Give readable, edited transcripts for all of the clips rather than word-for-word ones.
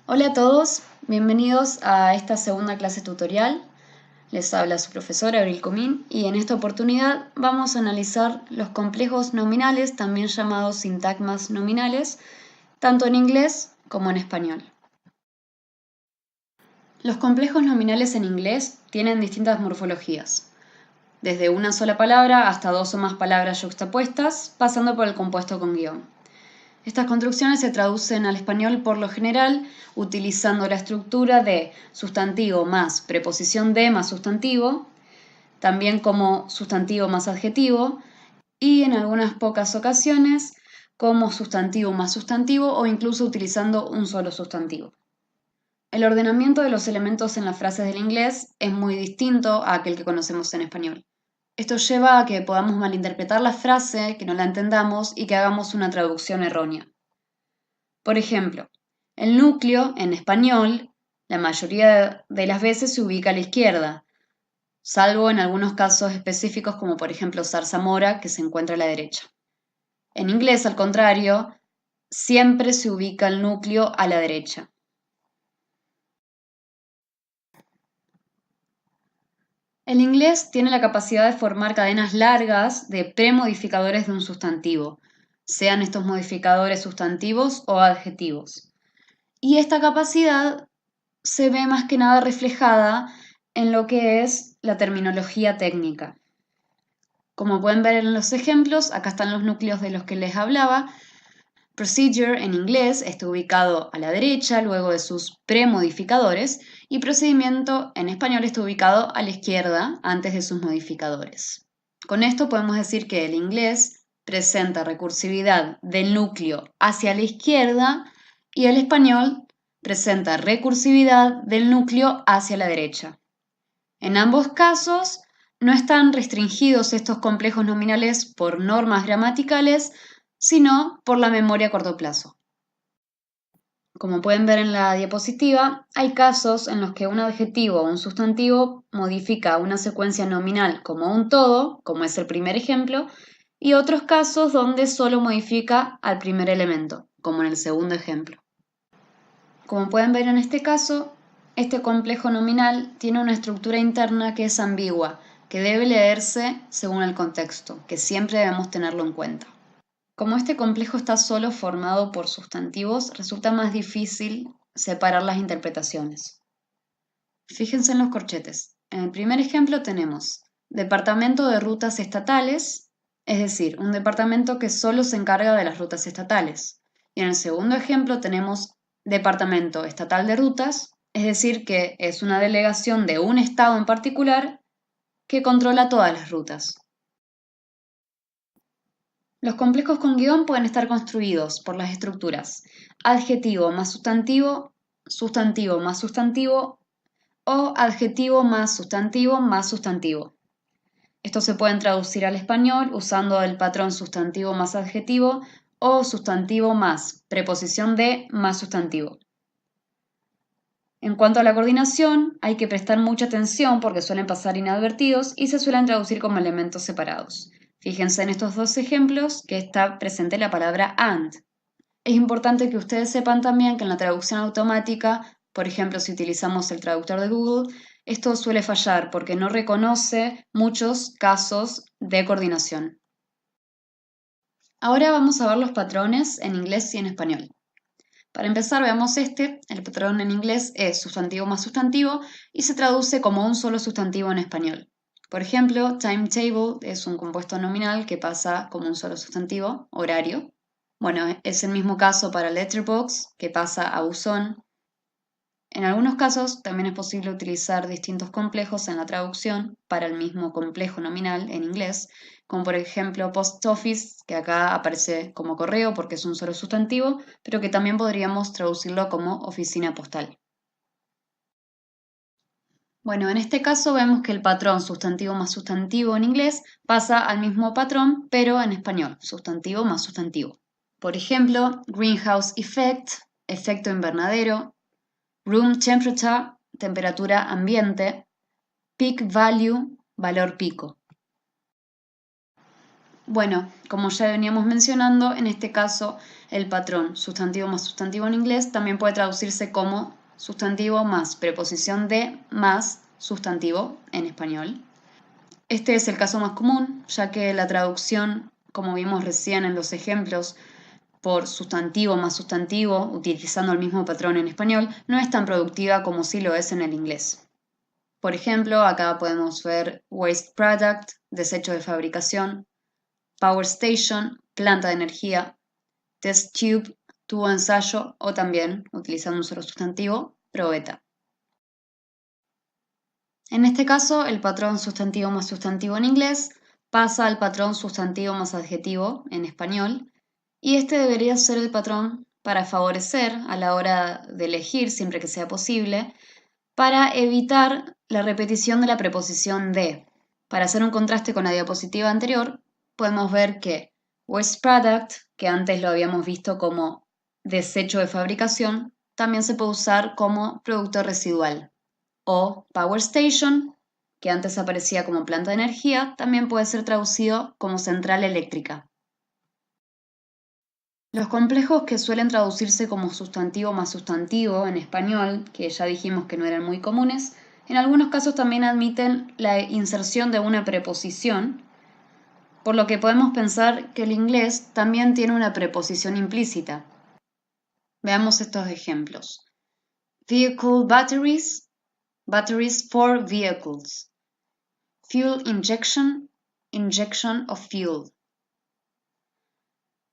Hola a todos, bienvenidos a esta segunda clase tutorial. Les habla su profesora Abril Comín y en esta oportunidad vamos a analizar los complejos nominales, también llamados sintagmas nominales, tanto en inglés como en español. Los complejos nominales en inglés tienen distintas morfologías, desde una sola palabra hasta dos o más palabras yuxtapuestas, pasando por el compuesto con guión. Estas construcciones se traducen al español por lo general utilizando la estructura de sustantivo más preposición de más sustantivo, también como sustantivo más adjetivo y en algunas pocas ocasiones como sustantivo más sustantivo o incluso utilizando un solo sustantivo. El ordenamiento de los elementos en las frases del inglés es muy distinto a aquel que conocemos en español. Esto lleva a que podamos malinterpretar la frase, que no la entendamos y que hagamos una traducción errónea. Por ejemplo, el núcleo, en español, la mayoría de las veces se ubica a la izquierda, salvo en algunos casos específicos como por ejemplo zarzamora, que se encuentra a la derecha. En inglés, al contrario, siempre se ubica el núcleo a la derecha. El inglés tiene la capacidad de formar cadenas largas de premodificadores de un sustantivo, sean estos modificadores sustantivos o adjetivos. Y esta capacidad se ve más que nada reflejada en lo que es la terminología técnica. Como pueden ver en los ejemplos, acá están los núcleos de los que les hablaba. Procedure en inglés está ubicado a la derecha luego de sus premodificadores y procedimiento en español está ubicado a la izquierda antes de sus modificadores. Con esto podemos decir que el inglés presenta recursividad del núcleo hacia la izquierda y el español presenta recursividad del núcleo hacia la derecha. En ambos casos, no están restringidos estos complejos nominales por normas gramaticales, sino por la memoria a corto plazo. Como pueden ver en la diapositiva, hay casos en los que un adjetivo o un sustantivo modifica una secuencia nominal como un todo, como es el primer ejemplo, y otros casos donde solo modifica al primer elemento, como en el segundo ejemplo. Como pueden ver en este caso, este complejo nominal tiene una estructura interna que es ambigua, que debe leerse según el contexto, que siempre debemos tenerlo en cuenta. Como este complejo está solo formado por sustantivos, resulta más difícil separar las interpretaciones. Fíjense en los corchetes. En el primer ejemplo tenemos departamento de rutas estatales, es decir, un departamento que solo se encarga de las rutas estatales. Y en el segundo ejemplo tenemos departamento estatal de rutas, es decir, que es una delegación de un estado en particular que controla todas las rutas. Los complejos con guión pueden estar construidos por las estructuras adjetivo más sustantivo, sustantivo más sustantivo o adjetivo más sustantivo más sustantivo. Estos se pueden traducir al español usando el patrón sustantivo más adjetivo o sustantivo más preposición de más sustantivo. En cuanto a la coordinación, hay que prestar mucha atención porque suelen pasar inadvertidos y se suelen traducir como elementos separados. Fíjense en estos dos ejemplos que está presente la palabra and. Es importante que ustedes sepan también que en la traducción automática, por ejemplo, si utilizamos el traductor de Google, esto suele fallar porque no reconoce muchos casos de coordinación. Ahora vamos a ver los patrones en inglés y en español. Para empezar, veamos el patrón en inglés es sustantivo más sustantivo y se traduce como un solo sustantivo en español. Por ejemplo, timetable es un compuesto nominal que pasa como un solo sustantivo, horario. Bueno, es el mismo caso para letterbox, que pasa a buzón. En algunos casos también es posible utilizar distintos complejos en la traducción para el mismo complejo nominal en inglés, como por ejemplo post office, que acá aparece como correo porque es un solo sustantivo, pero que también podríamos traducirlo como oficina postal. Bueno, en este caso vemos que el patrón sustantivo más sustantivo en inglés pasa al mismo patrón, pero en español, sustantivo más sustantivo. Por ejemplo, greenhouse effect, efecto invernadero, room temperature, temperatura ambiente, peak value, valor pico. Bueno, como ya veníamos mencionando, en este caso el patrón sustantivo más sustantivo en inglés también puede traducirse como sustantivo más preposición de más sustantivo en español. Este es el caso más común, ya que la traducción, como vimos recién en los ejemplos, por sustantivo más sustantivo, utilizando el mismo patrón en español, no es tan productiva como sí lo es en el inglés. Por ejemplo, acá podemos ver waste product, desecho de fabricación, power station, planta de energía, test tube, tubo de ensayo o también, utilizando un solo sustantivo, probeta. En este caso, el patrón sustantivo más sustantivo en inglés pasa al patrón sustantivo más adjetivo en español, y este debería ser el patrón para favorecer a la hora de elegir, siempre que sea posible, para evitar la repetición de la preposición de. Para hacer un contraste con la diapositiva anterior, podemos ver que waste product, que antes lo habíamos visto como desecho de fabricación, también se puede usar como producto residual. O power station, que antes aparecía como planta de energía, también puede ser traducido como central eléctrica. Los complejos que suelen traducirse como sustantivo más sustantivo en español, que ya dijimos que no eran muy comunes, en algunos casos también admiten la inserción de una preposición, por lo que podemos pensar que el inglés también tiene una preposición implícita. Veamos estos ejemplos. Vehicle batteries, batteries for vehicles. Fuel injection, injection of fuel.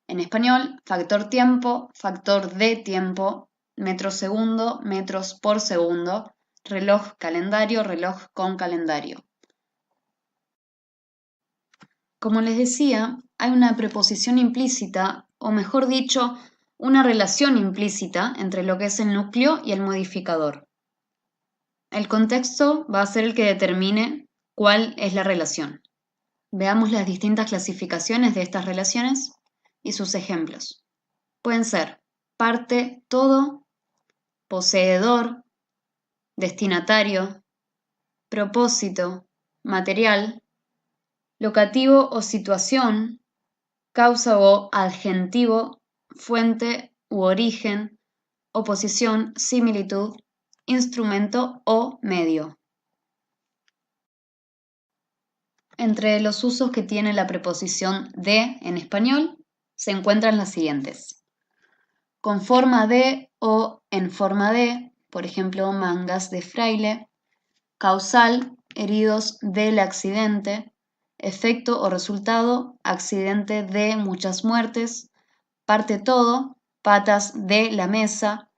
En español, factor tiempo, factor de tiempo, metro segundo, metros por segundo, reloj calendario, reloj con calendario. Como les decía, hay una preposición implícita, o mejor dicho, una relación implícita entre lo que es el núcleo y el modificador. El contexto va a ser el que determine cuál es la relación. Veamos las distintas clasificaciones de estas relaciones y sus ejemplos. Pueden ser parte, todo, poseedor, destinatario, propósito, material, locativo o situación, causa o adjetivo, fuente u origen, oposición, similitud, instrumento o medio. Entre los usos que tiene la preposición de en español se encuentran las siguientes. Con forma de o en forma de, por ejemplo, mangas de fraile. Causal, heridos del accidente. Efecto o resultado, accidente de muchas muertes. Parte todo, patas de la mesa.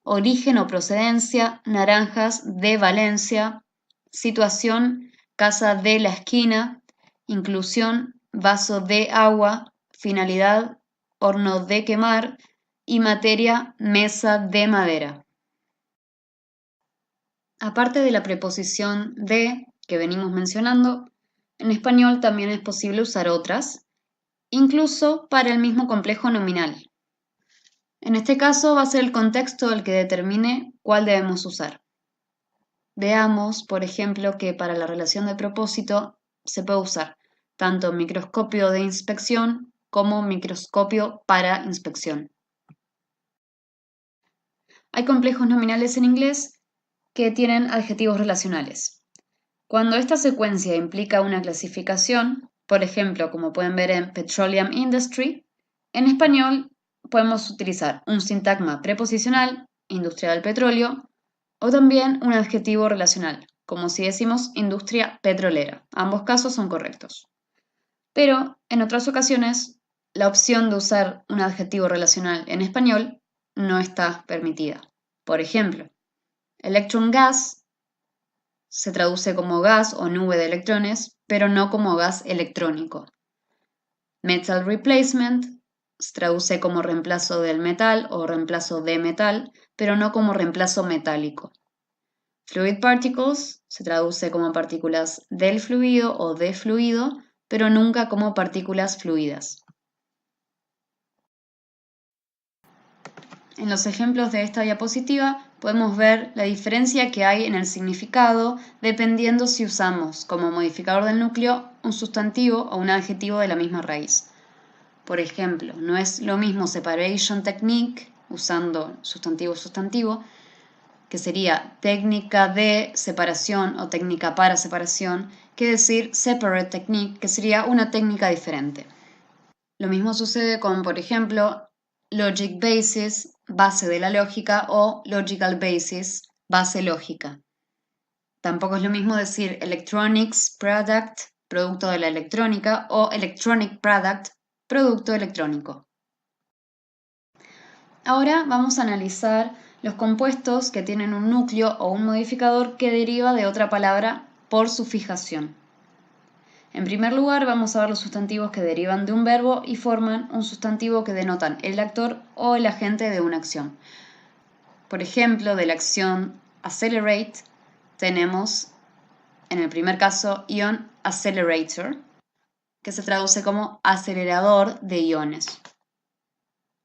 Origen o procedencia, naranjas de Valencia. Situación, casa de la esquina. Inclusión, vaso de agua. Finalidad, horno de quemar. Y materia, mesa de madera. Aparte de la preposición de que venimos mencionando, en español también es posible usar otras, incluso para el mismo complejo nominal. En este caso va a ser el contexto el que determine cuál debemos usar. Veamos, por ejemplo, que para la relación de propósito se puede usar tanto microscopio de inspección como microscopio para inspección. Hay complejos nominales en inglés que tienen adjetivos relacionales. Cuando esta secuencia implica una clasificación, por ejemplo, como pueden ver en Petroleum Industry, en español podemos utilizar un sintagma preposicional, industria del petróleo, o también un adjetivo relacional, como si decimos industria petrolera. Ambos casos son correctos. Pero en otras ocasiones, la opción de usar un adjetivo relacional en español no está permitida. Por ejemplo, electron gas se traduce como gas o nube de electrones, pero no como gas electrónico. Metal replacement se traduce como reemplazo del metal o reemplazo de metal, pero no como reemplazo metálico. Fluid particles se traduce como partículas del fluido o de fluido, pero nunca como partículas fluidas. En los ejemplos de esta diapositiva podemos ver la diferencia que hay en el significado dependiendo si usamos como modificador del núcleo un sustantivo o un adjetivo de la misma raíz. Por ejemplo, no es lo mismo separation technique usando sustantivo, que sería técnica de separación o técnica para separación, que decir separate technique, que sería una técnica diferente. Lo mismo sucede con, por ejemplo, logic basis, base de la lógica, o logical basis, base lógica. Tampoco es lo mismo decir electronics product, producto de la electrónica, o electronic product, producto electrónico. Ahora vamos a analizar los compuestos que tienen un núcleo o un modificador que deriva de otra palabra por su fijación. En primer lugar, vamos a ver los sustantivos que derivan de un verbo y forman un sustantivo que denotan el actor o el agente de una acción. Por ejemplo, de la acción accelerate tenemos, en el primer caso, ion accelerator, que se traduce como acelerador de iones.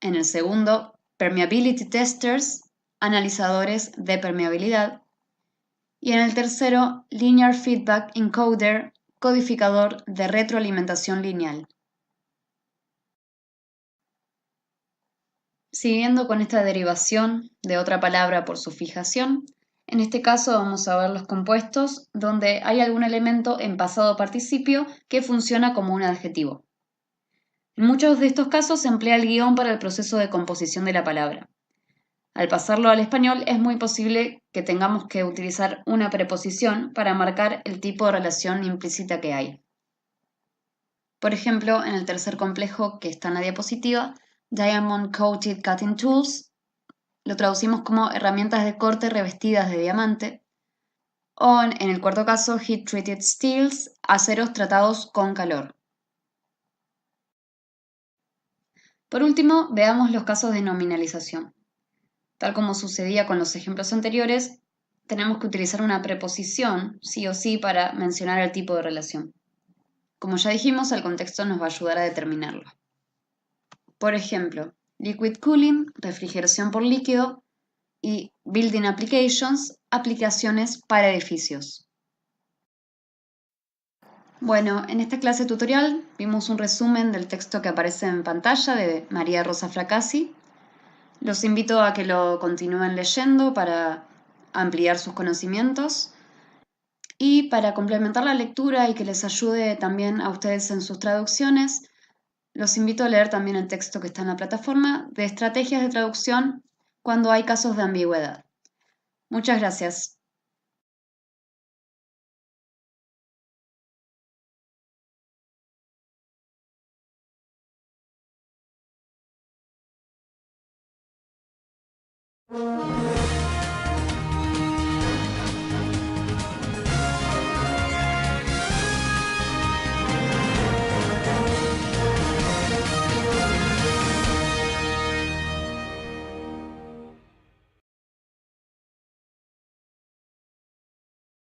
En el segundo, permeability testers, analizadores de permeabilidad. Y en el tercero, linear feedback encoder, codificador de retroalimentación lineal. Siguiendo con esta derivación de otra palabra por su fijación, en este caso vamos a ver los compuestos donde hay algún elemento en pasado participio que funciona como un adjetivo. En muchos de estos casos se emplea el guión para el proceso de composición de la palabra. Al pasarlo al español es muy posible que tengamos que utilizar una preposición para marcar el tipo de relación implícita que hay. Por ejemplo, en el tercer complejo que está en la diapositiva, Diamond Coated Cutting Tools, lo traducimos como herramientas de corte revestidas de diamante, o en el cuarto caso, Heat Treated Steels, aceros tratados con calor. Por último, veamos los casos de nominalización. Tal como sucedía con los ejemplos anteriores, tenemos que utilizar una preposición, sí o sí, para mencionar el tipo de relación. Como ya dijimos, el contexto nos va a ayudar a determinarlo. Por ejemplo, liquid cooling, refrigeración por líquido, y building applications, aplicaciones para edificios. Bueno, en esta clase tutorial vimos un resumen del texto que aparece en pantalla de María Rosa Fracassi. Los invito a que lo continúen leyendo para ampliar sus conocimientos y para complementar la lectura y que les ayude también a ustedes en sus traducciones, los invito a leer también el texto que está en la plataforma de estrategias de traducción cuando hay casos de ambigüedad. Muchas gracias.